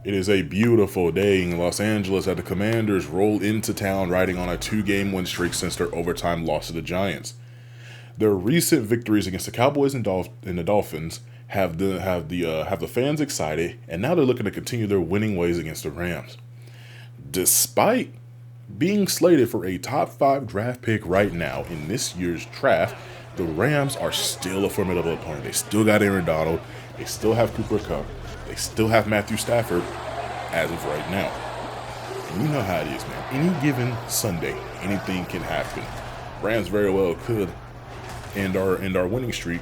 It is a beautiful day in Los Angeles as the Commanders roll into town riding on a 2-game win streak since their overtime loss to the Giants. Their recent victories against the Cowboys and the Dolphins have the fans excited, and now they're looking to continue their winning ways against the Rams. Despite being slated for a top 5 draft pick right now in this year's draft, the Rams are still a formidable opponent. They still got Aaron Donald. They still have Cooper Kupp. They still have Matthew Stafford as of right now. And you know how it is, man. Any given Sunday, anything can happen. Rams very well could end our winning streak.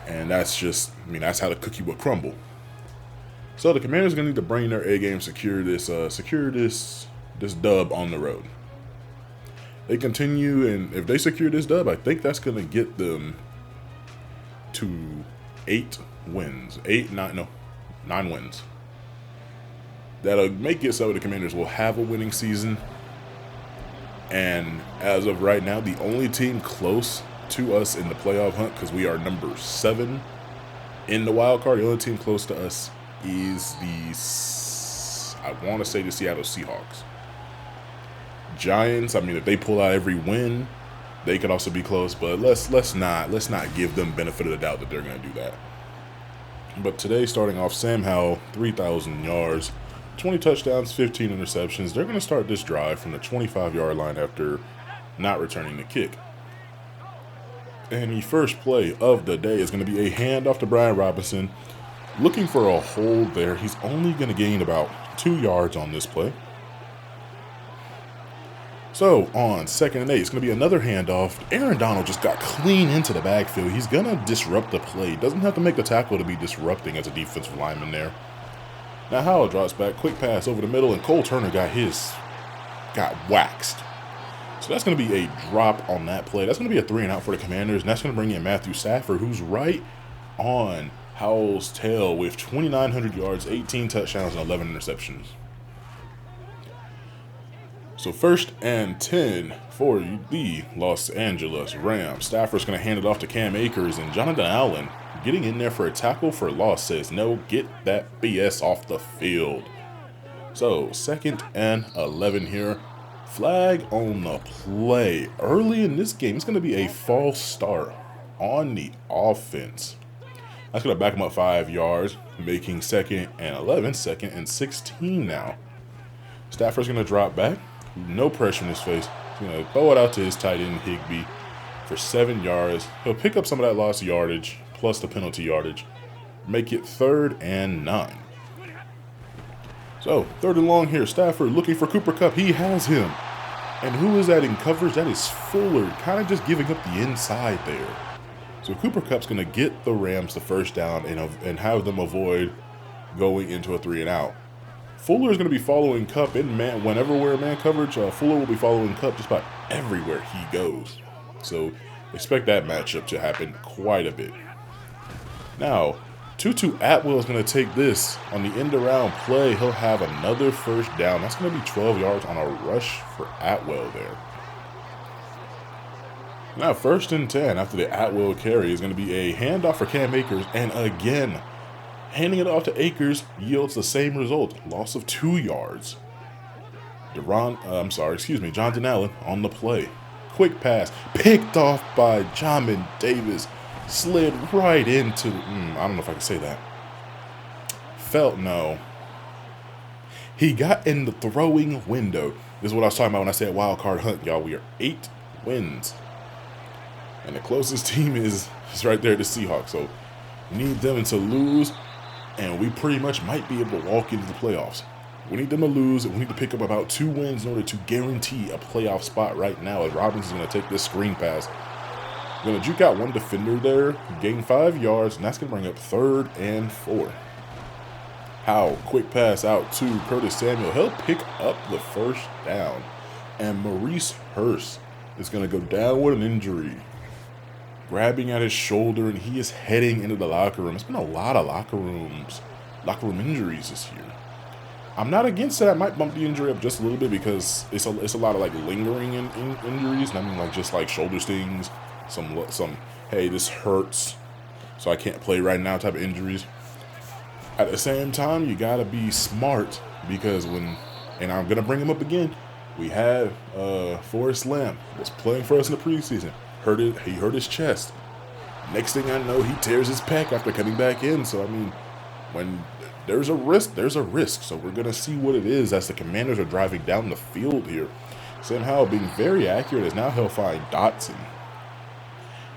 And that's that's how the cookie would crumble. So the Commanders are going to need to bring their A game, secure this dub on the road. They continue, and if they secure this dub, I think that's going to get them to 8 wins. 9 wins. That'll make it so the Commanders will have a winning season. And as of right now, the only team close to us in the playoff hunt, because we are number 7 in the wild card, the only team close to us is the Seattle Seahawks. Giants, if they pull out every win, they could also be close, but let's not give them benefit of the doubt that they're going to do that. But today, starting off, Sam Howell, 3,000 yards, 20 touchdowns, 15 interceptions. They're going to start this drive from the 25-yard line after not returning the kick. And the first play of the day is going to be a handoff to Brian Robinson. Looking for a hold there. He's only going to gain about 2 yards on this play. So, on 2nd and 8, it's going to be another handoff. Aaron Donald just got clean into the backfield. He's going to disrupt the play. Doesn't have to make the tackle to be disrupting as a defensive lineman there. Now Howell drops back, quick pass over the middle, and Cole Turner got waxed. So that's going to be a drop on that play. That's going to be a 3-and-out for the Commanders, and that's going to bring in Matthew Stafford, who's right on Howell's tail with 2,900 yards, 18 touchdowns, and 11 interceptions. So 1st and 10 for the Los Angeles Rams. Stafford's going to hand it off to Cam Akers, and Jonathan Allen, getting in there for a tackle for loss, says, no, get that BS off the field. So 2nd and 11 here. Flag on the play. Early in this game, it's going to be a false start on the offense. That's going to back him up 5 yards, making 2nd and 11, 2nd and 16 now. Stafford's going to drop back. No pressure in his face. He's going to throw it out to his tight end, Higbee, for 7 yards. He'll pick up some of that lost yardage, plus the penalty yardage. Make it 3rd and 9. So, 3rd and long here. Stafford looking for Cooper Kupp. He has him. And who is that in coverage? That is Fuller, kind of just giving up the inside there. So Cooper Kupp's going to get the Rams the first down and have them avoid going into a 3-and-out. Fuller is going to be following Kupp in man. Whenever we're in man coverage, Fuller will be following Kupp just about everywhere he goes. So expect that matchup to happen quite a bit. Now, Tutu Atwell is going to take this on the end-around play. He'll have another first down. That's going to be 12 yards on a rush for Atwell there. Now, 1st and 10 after the Atwell carry is going to be a handoff for Cam Akers. And again, handing it off to Akers yields the same result. Loss of 2 yards. Jonathan Allen on the play. Quick pass. Picked off by Jamin Davis. Slid right into, I don't know if I can say that. He got in the throwing window. This is what I was talking about when I said wild card hunt, y'all. We are 8 wins. And the closest team is right there, the Seahawks. So we need them to lose, and we pretty much might be able to walk into the playoffs. We need them to lose, and we need to pick up about 2 wins in order to guarantee a playoff spot right now, as Robinson's going to take this screen pass. Going to juke out one defender there, gain 5 yards, and that's going to bring up 3rd and 4. Howell, quick pass out to Curtis Samuel. He'll pick up the first down. And Maurice Hurst is going to go down with an injury, grabbing at his shoulder, and he is heading into the locker room. It's been a lot of locker room injuries this year. I'm not against it. I might bump the injury up just a little bit because it's a lot of lingering injuries. And I mean just shoulder stings, some hey, this hurts, so I can't play right now type of injuries. At the same time, you got to be smart because and I'm going to bring him up again, we had Forrest Lamb was playing for us in the preseason. He hurt his chest. Next thing I know, he tears his pec after coming back in. So, I mean, when there's a risk, there's a risk. So we're going to see what it is as the Commanders are driving down the field here. Sam Howell being very accurate as now he'll find Dotson.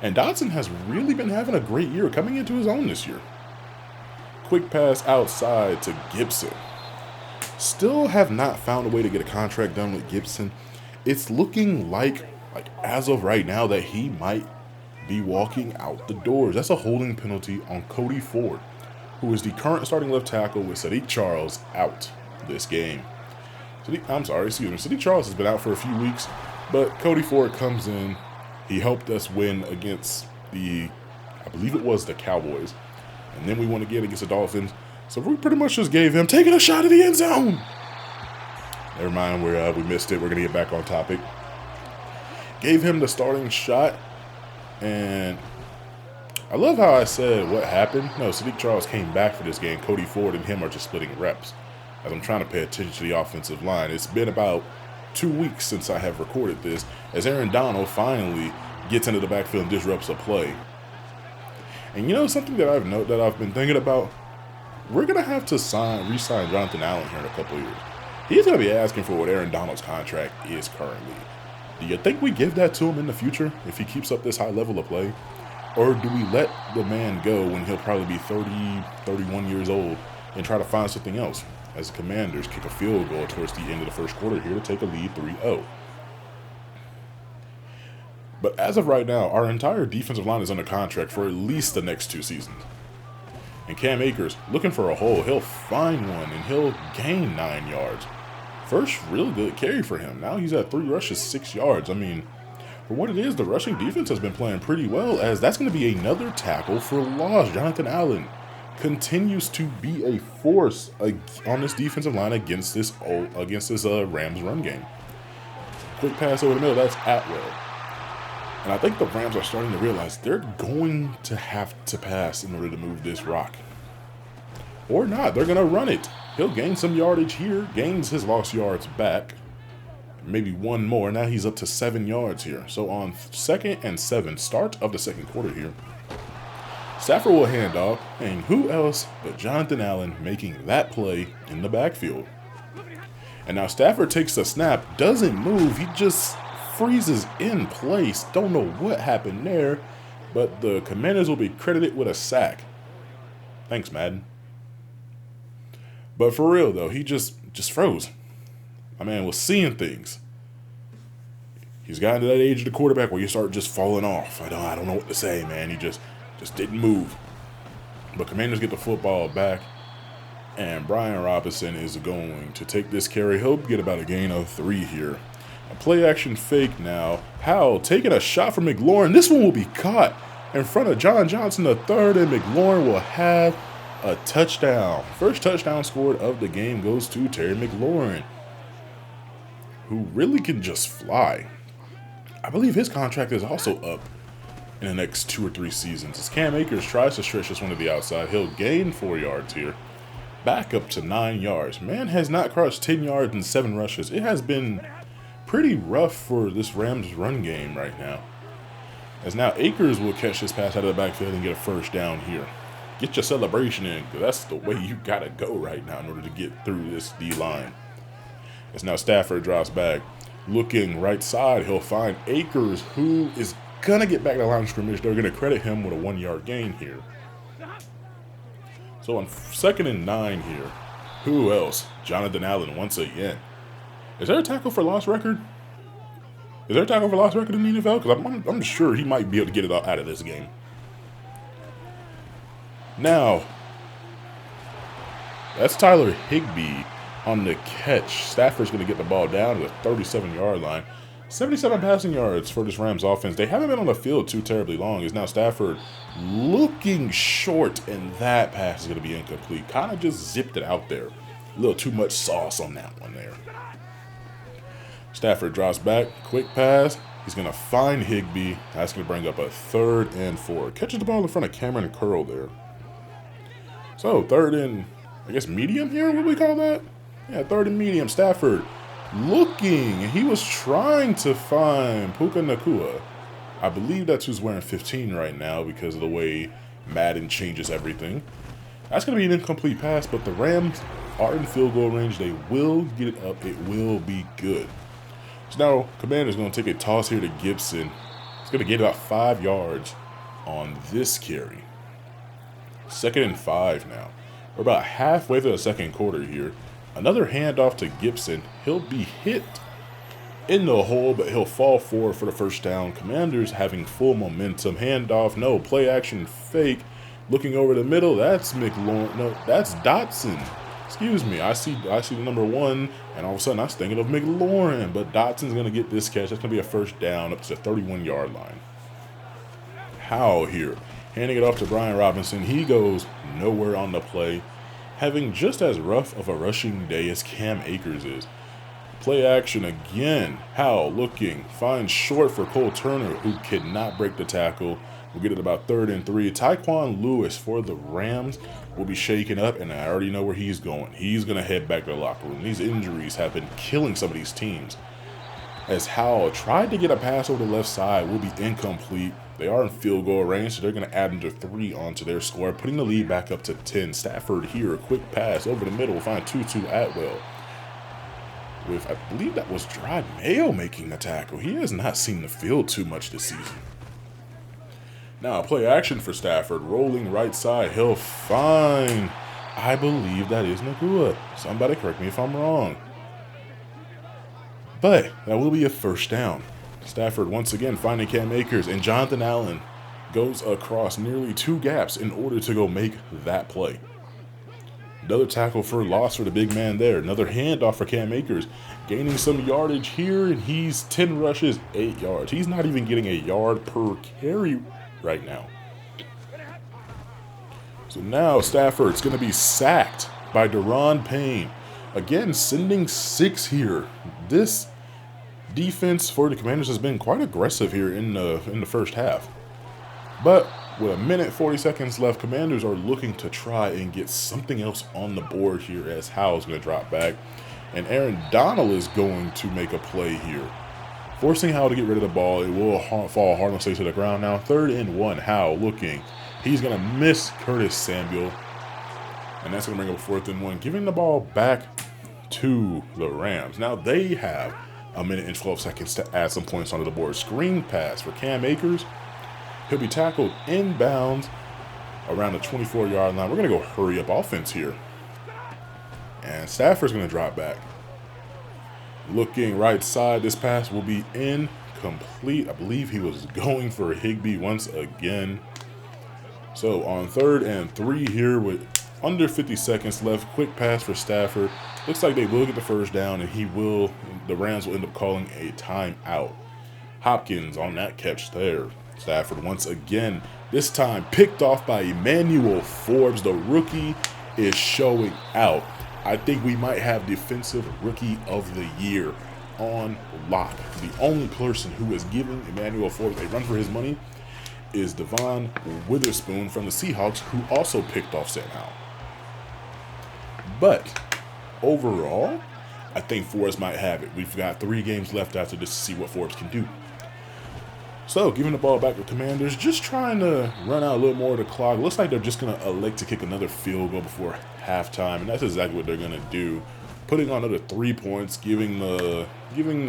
And Dotson has really been having a great year coming into his own this year. Quick pass outside to Gibson. Still have not found a way to get a contract done with Gibson. It's looking like as of right now that he might be walking out the doors. That's a holding penalty on Cody Ford, who is the current starting left tackle with Sadiq Charles out this game. Sadiq Charles has been out for a few weeks, but Cody Ford comes in. He helped us win against I believe it was the Cowboys. And then we won again against the Dolphins. So we pretty much just gave him taking a shot at the end zone. Never mind, we missed it. We're going to get back on topic. Gave him the starting shot. And I love how I said what happened. No, Sadiq Charles came back for this game. Cody Ford and him are just splitting reps. As I'm trying to pay attention to the offensive line. It's been about 2 weeks since I have recorded this. As Aaron Donald finally gets into the backfield and disrupts a play. And you know something that I've been thinking about? We're going to have to re-sign Jonathan Allen here in a couple of years. He's going to be asking for what Aaron Donald's contract is currently. Do you think we give that to him in the future if he keeps up this high level of play? Or do we let the man go when he'll probably be 30, 31 years old and try to find something else? As the Commanders kick a field goal towards the end of the first quarter here to take a lead 3-0. But as of right now, our entire defensive line is under contract for at least the next 2 seasons. And Cam Akers, looking for a hole, he'll find one and he'll gain 9 yards. First real good carry for him. Now he's at 3 rushes, 6 yards. I mean, for what it is, the rushing defense has been playing pretty well, as that's going to be another tackle for loss. Jonathan Allen continues to be a force on this defensive line against this Rams run game. Quick pass over the middle, that's Atwell. And I think the Rams are starting to realize they're going to have to pass in order to move this rock. Or not, they're going to run it. He'll gain some yardage here, gains his lost yards back. Maybe one more, now he's up to 7 yards here. So on 2nd and 7, start of the second quarter here. Stafford will hand off, and who else but Jonathan Allen making that play in the backfield. And now Stafford takes the snap, doesn't move, he just freezes in place. Don't know what happened there, but the Commanders will be credited with a sack. Thanks, Madden. But for real, though, he just froze. My man was seeing things. He's gotten to that age of the quarterback where you start just falling off. I don't know what to say, man. He just didn't move. But Commanders get the football back, and Brian Robinson is going to take this carry. He'll get about a gain of 3 here. A play action fake now. Howell taking a shot from McLaurin. This one will be caught in front of John Johnson III, and McLaurin will have a touchdown. First touchdown scored of the game goes to Terry McLaurin, who really can just fly. I believe his contract is also up in the next 2 or 3 seasons. As Cam Akers tries to stretch this one to the outside, he'll gain 4 yards here. Back up to 9 yards. Man has not crossed 10 yards in 7 rushes. It has been pretty rough for this Rams run game right now. As now Akers will catch this pass out of the backfield and get a first down here. Get your celebration in, because that's the way you got to go right now in order to get through this D-line. As now Stafford drops back. Looking right side, he'll find Akers, who is going to get back to the line of scrimmage. They're going to credit him with a 1-yard gain here. So on 2nd and 9 here, who else? Jonathan Allen once again. Is there a tackle for loss record? Is there a tackle for loss record in the NFL? Because I'm sure he might be able to get it out of this game. Now, that's Tyler Higbee on the catch. Stafford's going to get the ball down to the 37-yard line. 77 passing yards for this Rams offense. They haven't been on the field too terribly long. Is now Stafford looking short, and that pass is going to be incomplete. Kind of just zipped it out there. A little too much sauce on that one there. Stafford drops back. Quick pass. He's going to find Higbee. That's going to bring up a 3rd and 4. Catches the ball in front of Cameron Curl there. So third and, I guess, medium here, what do we call that? Yeah, third and medium. Stafford looking. He was trying to find Puka Nakua. I believe that's who's wearing 15 right now because of the way Madden changes everything. That's going to be an incomplete pass, but the Rams are in field goal range. They will get it up. It will be good. So now Commander's going to take a toss here to Gibson. It's going to get about 5 yards on this carry. 2nd and 5 now. We're about halfway through the second quarter here. Another handoff to Gibson. He'll be hit in the hole, but he'll fall forward for the first down. Commanders having full momentum. Handoff, no, play action, fake. Looking over the middle, that's McLaurin. No, that's Dotson. Excuse me. I see the number 1, and all of a sudden I was thinking of McLaurin, but Dotson's going to get this catch. That's going to be a first down up to the 31-yard line. Howe here, handing it off to Brian Robinson. He goes nowhere on the play, having just as rough of a rushing day as Cam Akers is. Play action again. Howe looking, finds short for Cole Turner, who cannot break the tackle. We'll get it about 3rd and 3. Tyquan Lewis for the Rams will be shaken up, and I already know where he's going. He's going to head back to the locker room. These injuries have been killing some of these teams. As Howell tried to get a pass over the left side, will be incomplete. They are in field goal range, so they're going to add another 3 onto their score, putting the lead back up to 10. Stafford here, a quick pass over the middle, find Tutu Atwell. With, I believe that was Dry Mayo making the tackle. He has not seen the field too much this season. Now, play action for Stafford, rolling right side. He'll find, I believe that is Nakua. Somebody correct me if I'm wrong. But that will be a first down. Stafford once again finding Cam Akers, and Jonathan Allen goes across nearly 2 gaps in order to go make that play. Another tackle for loss for the big man there. Another handoff for Cam Akers, gaining some yardage here, and he's 10 rushes, 8 yards. He's not even getting a yard per carry right now. So now Stafford's going to be sacked by Deron Payne. Again, sending 6 here. This defense for the Commanders has been quite aggressive here in the first half. But with a minute 40 seconds left, Commanders are looking to try and get something else on the board here, as Howell's going to drop back. And Aaron Donald is going to make a play here, forcing Howell to get rid of the ball. It will fall harmlessly to the ground now. 3rd and 1, Howell looking. He's going to miss Curtis Samuel. And that's going to bring up 4th and 1, giving the ball back to the Rams. Now they have a minute and 12 seconds to add some points onto the board. Screen pass for Cam Akers. He'll be tackled inbounds around the 24-yard line. We're going to go hurry up offense here. And Stafford's going to drop back. Looking right side, this pass will be incomplete. I believe he was going for Higbee once again. So on 3rd and 3 here with under 50 seconds left, quick pass for Stafford. Looks like they will get the first down, and the Rams will end up calling a timeout. Hopkins on that catch there. Stafford once again, this time picked off by Emmanuel Forbes. The rookie is showing out. I think we might have Defensive Rookie of the Year on lock. The only person who is giving Emmanuel Forbes a run for his money is Devon Witherspoon from the Seahawks, who also picked off Sam Howell. But overall, I think Forbes might have it. We've got 3 games left after this to see what Forbes can do. So, giving the ball back to Commanders, just trying to run out a little more of the clock. Looks like they're just going to elect to kick another field goal before halftime, and that's exactly what they're going to do. Putting on another 3 points, giving the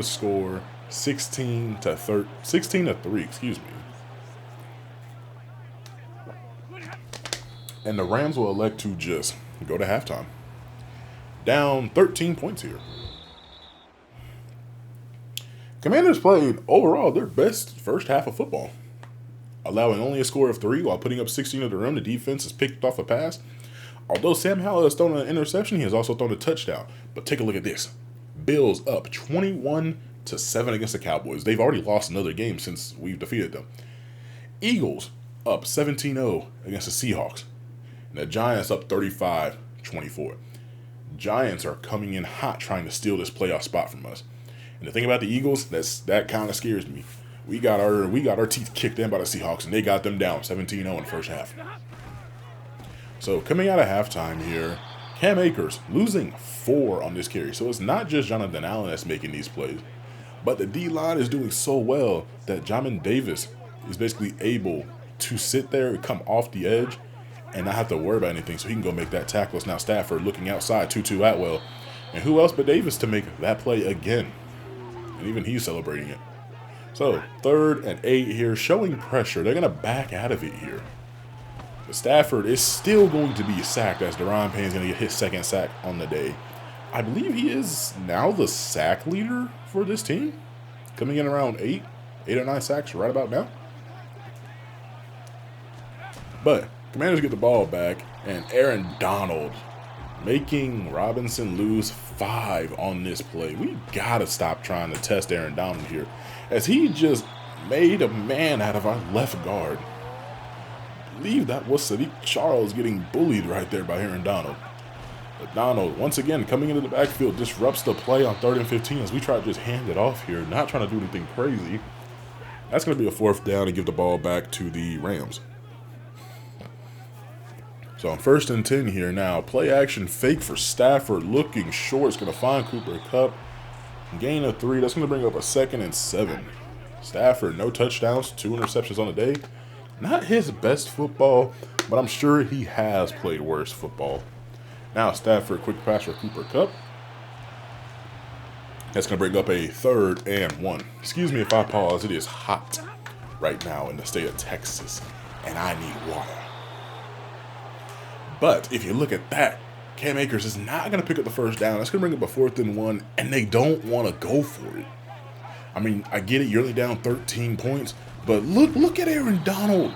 score 16 to 3, excuse me. And the Rams will elect to just go to halftime. Down 13 points here. Commanders played, overall, their best first half of football. Allowing only a score of 3 while putting up 16 of their own. The defense has picked off a pass. Although Sam Howell has thrown an interception, he has also thrown a touchdown. But take a look at this. Bills up 21-7 against the Cowboys. They've already lost another game since we've defeated them. Eagles up 17-0 against the Seahawks. And the Giants up 35-24. Giants are coming in hot trying to steal this playoff spot from us. And the thing about the Eagles, that kind of scares me. We got our teeth kicked in by the Seahawks, and they got them down 17-0 in the first half. So coming out of halftime here, Cam Akers losing 4 on this carry. So it's not just Jonathan Allen that's making these plays, but the D-line is doing so well that Jamin Davis is basically able to sit there and come off the edge and not have to worry about anything, so he can go make that tackle. It's now Stafford looking outside, Tutu Atwell. And who else but Davis to make that play again? And even he's celebrating it. So 3rd and 8 here, showing pressure. They're going to back out of it here. But Stafford is still going to be sacked, as Daron Payne's going to get his 2nd sack on the day. I believe he is now the sack leader for this team, coming in around 8 or 9 sacks right about now. But Commanders get the ball back, and Aaron Donald making Robinson lose 5 on this play. We gotta stop trying to test Aaron Donald here, as he just made a man out of our left guard. I believe that was Sadiq Charles getting bullied right there by Aaron Donald. But Donald, once again, coming into the backfield, disrupts the play on 3rd and 15 as we try to just hand it off here, not trying to do anything crazy. That's going to be a 4th down and give the ball back to the Rams. So on 1st and 10 here now, play action fake for Stafford, looking short. It's going to find Cooper Kupp. Gain of 3. That's going to bring up a 2nd and 7. Stafford, no touchdowns, 2 interceptions on the day. Not his best football, but I'm sure he has played worse football. Now Stafford, quick pass for Cooper Kupp. That's going to bring up a 3rd and 1. Excuse me if I pause. It is hot right now in the state of Texas, and I need water. But if you look at that, Cam Akers is not going to pick up the 1st down. That's going to bring up a 4th and 1, and they don't want to go for it. I mean, I get it. You're only down 13 points, but look at Aaron Donald.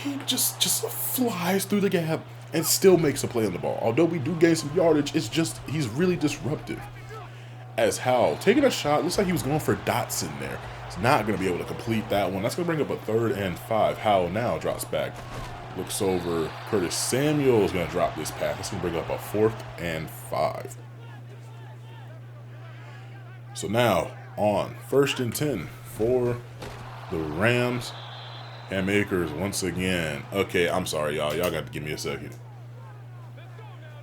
He just flies through the gap and still makes a play on the ball. Although we do gain some yardage, it's just he's really disruptive. As Howell taking a shot, looks like he was going for Dotson there. He's not going to be able to complete that one. That's going to bring up a 3rd and 5. Howell now drops back. Looks over. Curtis Samuel is going to drop this pass. That's going to bring up a 4th and 5. So now on 1st and 10 for the Rams. Cam Akers once again. Okay, I'm sorry, y'all. Y'all got to give me a second.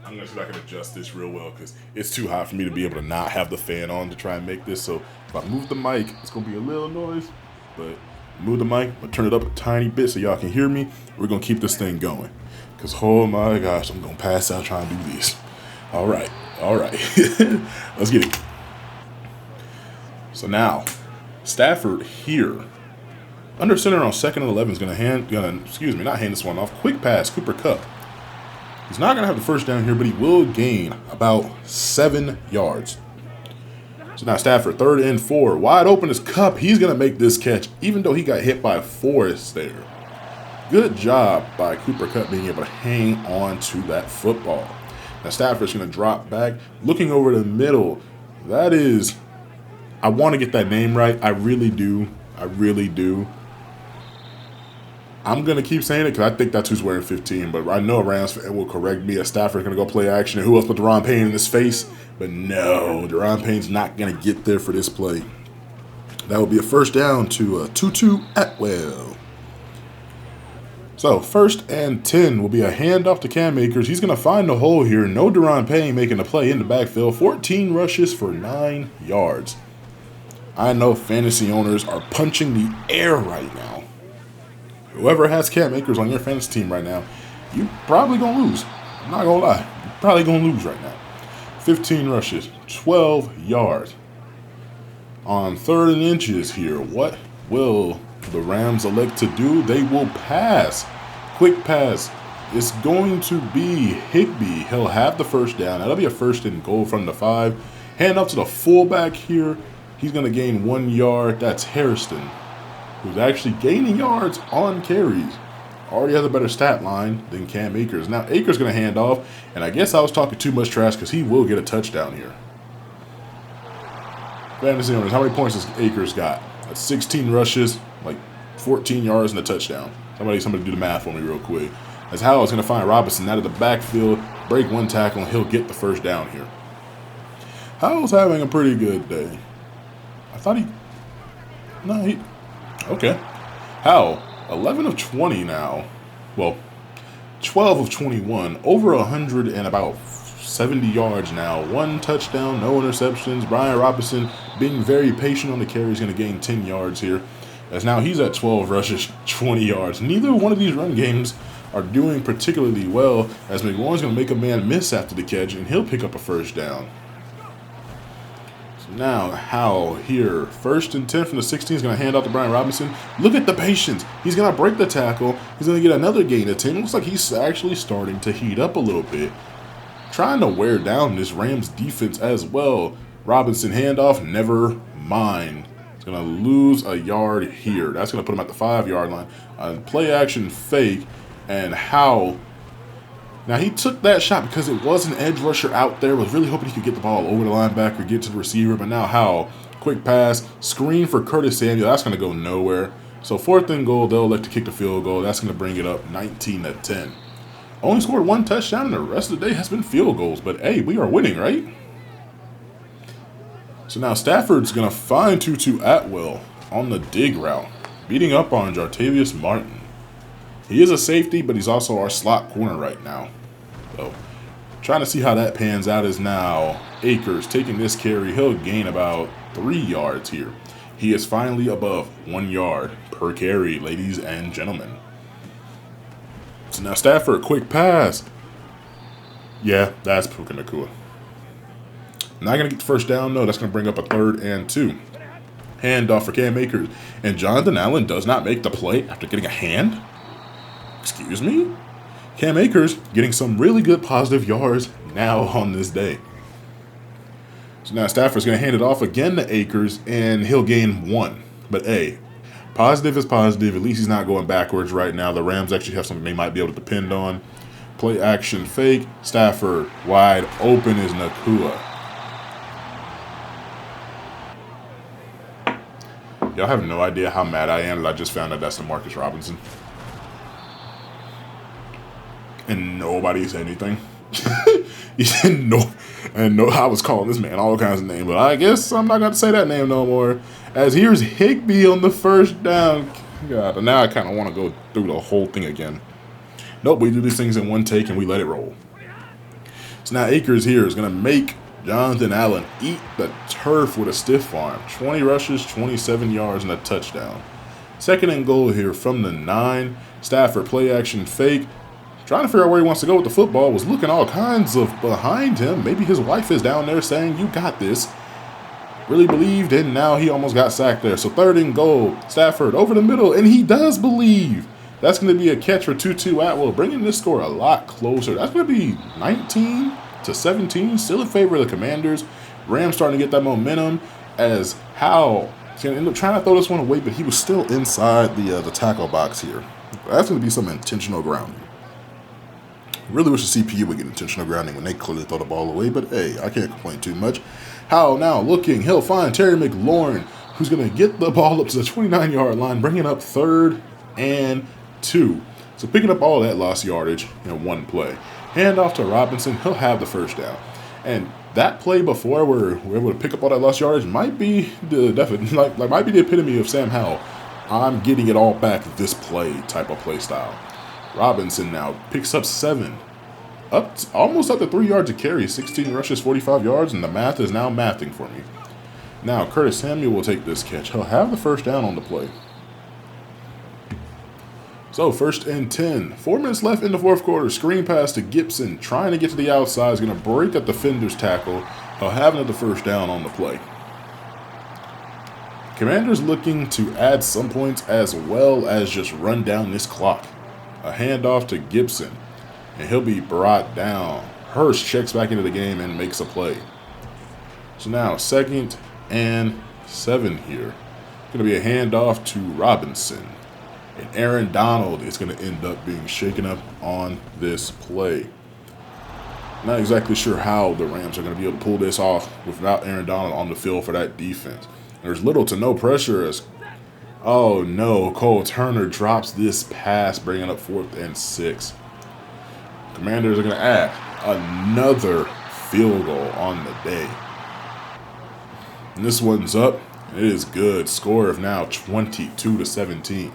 I'm going to see if I can adjust this real well because it's too hot for me to be able to not have the fan on to try and make this. So if I move the mic, it's going to be a little noise, but move the mic, but turn it up a tiny bit so y'all can hear me. We're going to keep this thing going because, oh my gosh, I'm going to pass out trying to do this. All right. Let's get it. So now, Stafford here. Under center on 2nd and 11 is going to not hand this one off. Quick pass, Cooper Kupp. He's not going to have the 1st down here, but he will gain about 7 yards. So now Stafford, 3rd and 4. Wide open is Kupp. He's going to make this catch, even though he got hit by Forrest there. Good job by Cooper Kupp being able to hang on to that football. Now Stafford's going to drop back, looking over the middle. That is, I want to get that name right. I really do. I'm going to keep saying it because I think that's who's wearing 15, but I know a Rams fan will correct me as Stafford's going to go play action. And who else but Daron Payne in his face? But no, Daron Payne's not going to get there for this play. That will be a 1st down to Tutu Atwell. So 1st and 10 will be a handoff to Cam Akers. He's going to find the hole here. No Daron Payne making the play in the backfield. 14 rushes for 9 yards. I know fantasy owners are punching the air right now. Whoever has Cam Akers on your fantasy team right now, you're probably going to lose. I'm not going to lie. You're probably going to lose right now. 15 rushes, 12 yards. On 3rd and inches here, what will the Rams elect to do? They will pass. Quick pass. It's going to be Higbee. He'll have the 1st down. That'll be a 1st and goal from the 5. Hand up to the fullback here. He's going to gain 1 yard. That's Hairston, who's actually gaining yards on carries. Already has a better stat line than Cam Akers. Now Akers going to hand off, and I guess I was talking too much trash because he will get a touchdown here. Fantasy owners, how many points has Akers got? That's 16 rushes, like 14 yards and a touchdown. Somebody do the math for me real quick. As Howell is going to find Robinson out of the backfield, break 1 tackle, and he'll get the 1st down here. Howell's having a pretty good day. I thought okay. Howell, 11 of 20 now. Well, 12 of 21, over 100 and about 70 yards now. 1 touchdown, no interceptions. Brian Robinson being very patient on the carry. He's going to gain 10 yards here. As now he's at 12 rushes, 20 yards. Neither one of these run games are doing particularly well, as McLaurin's going to make a man miss after the catch, and he'll pick up a first down. So now Howell here, 1st and 10 from the 16, is going to hand off to Brian Robinson. Look at the patience. He's going to break the tackle. He's going to get another gain of 10. Looks like he's actually starting to heat up a little bit, trying to wear down this Rams defense as well. Robinson handoff, never mind. He's going to lose a yard here. That's going to put him at the 5-yard line. Play action fake, and Howell. Now he took that shot because it was an edge rusher out there. Was really hoping he could get the ball over the linebacker, get to the receiver. But now Howell, quick pass, screen for Curtis Samuel. That's going to go nowhere. So 4th and goal, they'll elect to kick the field goal. That's going to bring it up 19-10. Only scored 1 touchdown, and the rest of the day has been field goals. But hey, we are winning, right? So now Stafford's going to find Tutu Atwell on the dig route, beating up on Jartavius Martin. He is a safety, but he's also our slot corner right now. So trying to see how that pans out is now Akers taking this carry. He'll gain about 3 yards here. He is finally above 1 yard per carry, ladies and gentlemen. So now Stafford, quick pass. Yeah, that's Puka Nacua. Not going to get the first down, no. That's going to bring up a 3rd and 2. Handoff for Cam Akers. And Jonathan Allen does not make the play after getting a hand? Excuse me? Cam Akers getting some really good positive yards now on this day. So now Stafford's going to hand it off again to Akers, and he'll gain 1. But hey, positive is positive. At least he's not going backwards right now. The Rams actually have something they might be able to depend on. Play action fake. Stafford wide open is Nacua. Y'all have no idea how mad I am that I just found out that's Demarcus Robinson. And nobody said anything. I was calling this man all kinds of names, but I guess I'm not going to say that name no more. As here's Higbee on the first down. God, and now I kind of want to go through the whole thing again. Nope, we do these things in one take and we let it roll. So now Akers here is going to make Jonathan Allen eat the turf with a stiff arm. 20 rushes, 27 yards, and a touchdown. 2nd and goal here from the 9. Stafford play action fake. Trying to figure out where he wants to go with the football. Was looking all kinds of behind him. Maybe his wife is down there saying, "You got this." Really believed, and now he almost got sacked there. So 3rd and goal. Stafford over the middle, and he does believe. That's going to be a catch for Tutu Atwell, bringing this score a lot closer. That's going to be 19-17, still in favor of the Commanders. Rams starting to get that momentum as Howell is going to end up trying to throw this one away, but he was still inside the tackle box here. That's going to be some intentional grounding. Really wish the CPU would get intentional grounding when they clearly throw the ball away, but hey, I can't complain too much. Howell now looking. He'll find Terry McLaurin, who's going to get the ball up to the 29-yard line, bringing up 3rd and 2. So picking up all that lost yardage in one play. Hand off to Robinson. He'll have the first down. And that play before we're able to pick up all that lost yardage might be the might be the epitome of Sam Howell. I'm getting it all back this play type of play style. Robinson now picks up 7. Almost up to 3 yards of carry. 16 rushes, 45 yards, and the math is now mathing for me. Now Curtis Samuel will take this catch. He'll have the first down on the play. So 1st and 10. 4 minutes left in the 4th quarter. Screen pass to Gibson. Trying to get to the outside. He's going to break a defender's tackle. He'll have another first down on the play. Commanders looking to add some points as well as just run down this clock. A handoff to Gibson, and he'll be brought down. Hurst checks back into the game and makes a play. So now 2nd and 7 here. Going to be a handoff to Robinson. And Aaron Donald is going to end up being shaken up on this play. Not exactly sure how the Rams are going to be able to pull this off without Aaron Donald on the field for that defense. There's little to no pressure as, oh no, Cole Turner drops this pass, bringing up 4th and 6. Commanders are going to add another field goal on the day. And this one's up. It is good. Score of now 22-17.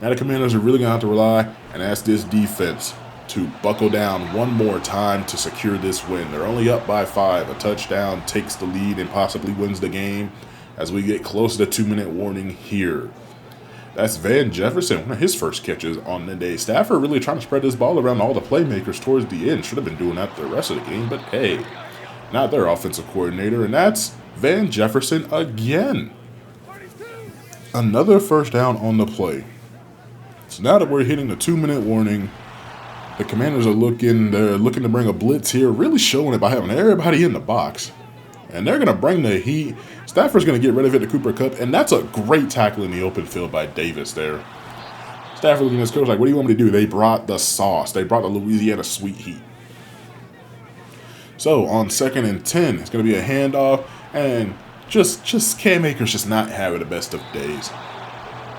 Now the Commanders are really going to have to rely and ask this defense to buckle down one more time to secure this win. They're only up by 5. A touchdown takes the lead and possibly wins the game as we get close to the 2-minute warning here. That's Van Jefferson, one of his first catches on the day. Stafford really trying to spread this ball around all the playmakers towards the end. Should have been doing that the rest of the game, but hey, not their offensive coordinator. And that's Van Jefferson again. Another first down on the play. So now that we're hitting the 2-minute warning, the Commanders are looking to bring a blitz here, really showing it by having everybody in the box. And they're going to bring the heat. Stafford's going to get rid of it to Cooper Kupp, and that's a great tackle in the open field by Davis there. Stafford looking at his coach like, what do you want me to do? They brought the sauce. They brought the Louisiana sweet heat. So on 2nd and 10, it's going to be a handoff, and just Cam Akers just not having the best of days.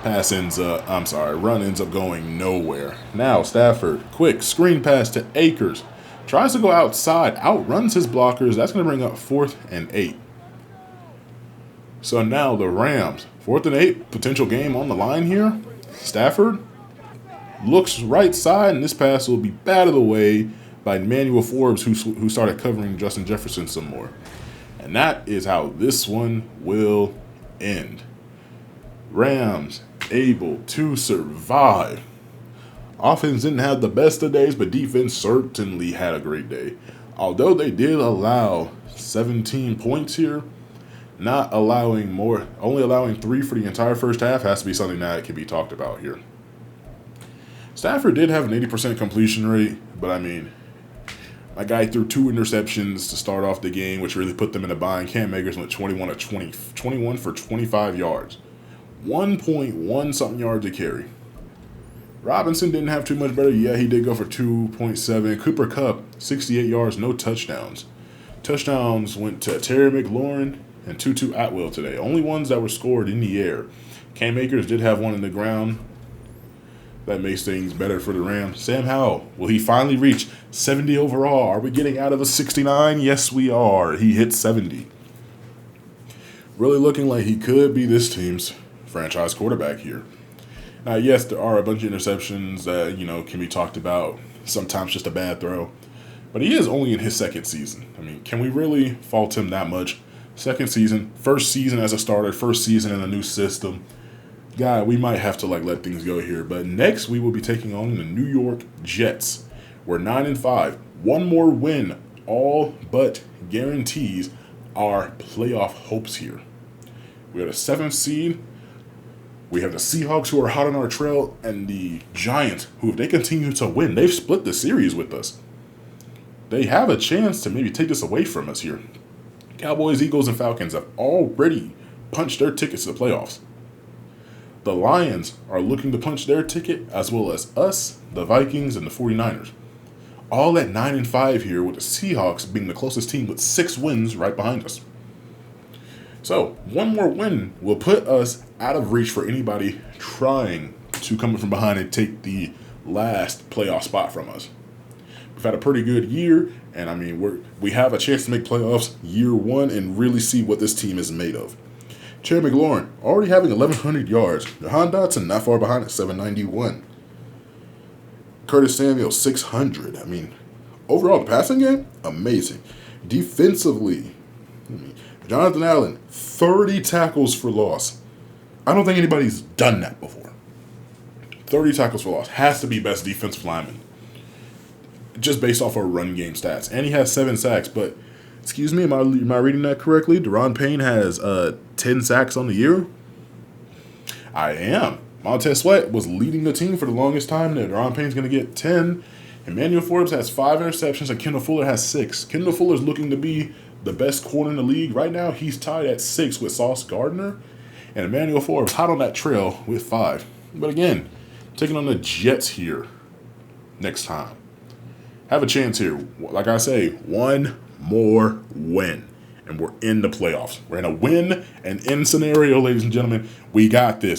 Run ends up going nowhere. Now Stafford, quick screen pass to Akers. Tries to go outside, outruns his blockers. That's going to bring up 4th and 8. So now the Rams, 4th and 8, potential game on the line here. Stafford looks right side, and this pass will be batted away by Emmanuel Forbes, who started covering Justin Jefferson some more. And that is how this one will end. Rams able to survive. Offense didn't have the best of days, but defense certainly had a great day. Although they did allow 17 points here, not allowing more, only allowing 3 for the entire first half has to be something that can be talked about here. Stafford did have an 80% completion rate, but I mean, my guy threw 2 interceptions to start off the game, which really put them in a bind. Cam Akers went 21 for 25 yards. 1.1 something yards a carry. Robinson didn't have too much better. Yeah, he did go for 2.7. Cooper Kupp, 68 yards, no touchdowns. Touchdowns went to Terry McLaurin and Tutu Atwell today. Only ones that were scored in the air. Cam Akers did have one in the ground. That makes things better for the Rams. Sam Howell, will he finally reach 70 overall? Are we getting out of the 69? Yes, we are. He hit 70. Really looking like he could be this team's franchise quarterback here. Now, yes, there are a bunch of interceptions that, can be talked about. Sometimes just a bad throw. But he is only in his 2nd season. I mean, can we really fault him that much? 2nd season, 1st season as a starter, 1st season in a new system. God, we might have to let things go here. But next, we will be taking on the New York Jets. We're 9-5. One more win all but guarantees our playoff hopes here. We are the 7th seed. We have the Seahawks, who are hot on our trail, and the Giants, who, if they continue to win, they've split the series with us. They have a chance to maybe take this away from us here. Cowboys, Eagles, and Falcons have already punched their tickets to the playoffs. The Lions are looking to punch their ticket, as well as us, the Vikings, and the 49ers. All at 9-5 here, with the Seahawks being the closest team with 6 wins right behind us. So, one more win will put us out of reach for anybody trying to come from behind and take the last playoff spot from us. We've had a pretty good year, and I mean, we have a chance to make playoffs year 1 and really see what this team is made of. Terry McLaurin already having 1,100 yards. Jahan Dotson not far behind at 791. Curtis Samuel 600. I mean, overall the passing game, amazing. Defensively, Jonathan Allen, 30 tackles for loss. I don't think anybody's done that before. 30 tackles for loss. Has to be best defensive lineman. Just based off our run game stats. And he has 7 sacks, but, excuse me, am I reading that correctly? Deron Payne has 10 sacks on the year? I am. Montez Sweat was leading the team for the longest time. Now Deron Payne's going to get 10. Emmanuel Forbes has 5 interceptions, and Kendall Fuller has 6. Kendall Fuller's looking to be the best corner in the league. Right now, he's tied at 6 with Sauce Gardner. And Emmanuel Forbes hot on that trail with 5. But again, taking on the Jets here next time. Have a chance here. Like I say, one more win, and we're in the playoffs. We're in a win and in scenario, ladies and gentlemen. We got this.